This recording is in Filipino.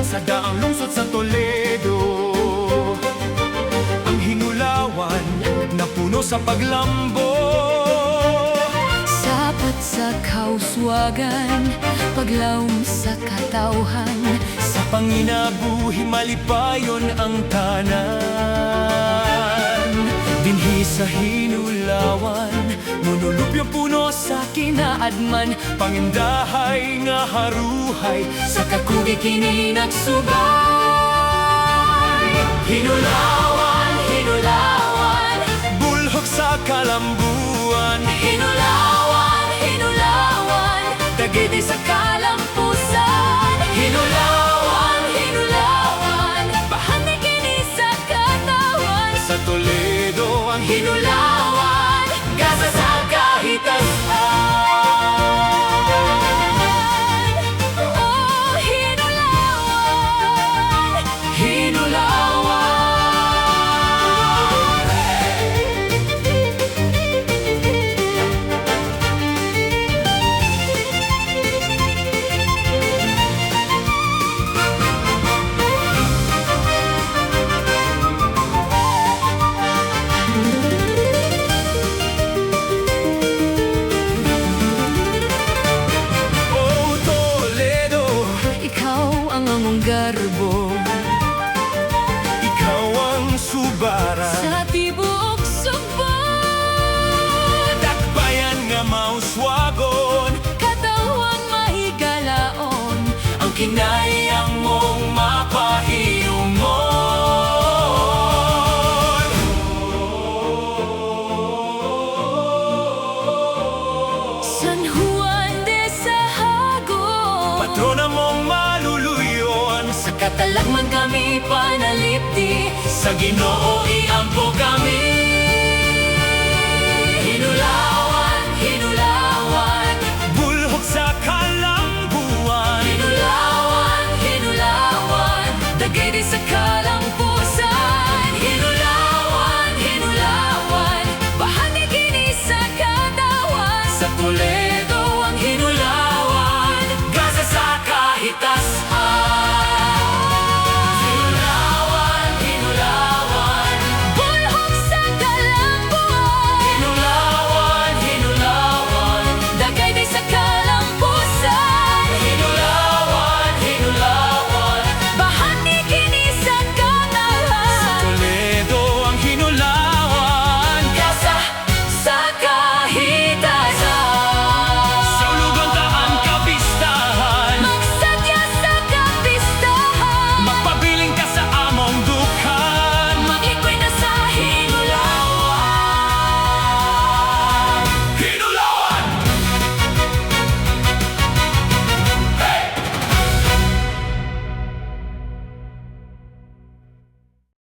sa daang lungsod sa Toledo. Ang Hinulawan na puno sa paglambo, sapat sa kauswagan, paglaom sa katauhan. sa panginabuhi malipayon ang tanan. Dinhi sa Hinulawan, munulupyo puno sa kinaadman, pangindahay nga haruhay, sa kakugi kini nagsubay. Hinulawan, Hinulawan, bulhok sa kalambuan. Hinulawan, Hinulawan, Dagiti sa kalampusan. Hinulawan, Hinulawan, bahagi kini sa katawan. sa Toledo ang Hinulawan, gasa sa kahitasan. oh Hinulawan, Hinulawan. Oh Toledo, ikaw ang among garbo ikaw ang subara, sa tibuok sugbon. dakbayan nga mauswagon, Katawang mahigalaon, ang kinayang mong mapahiumon. San Juan de Sahagun. Patrona mong maluluyon, Sa katalagman kami panalipti, sa Ginoo iampo kami.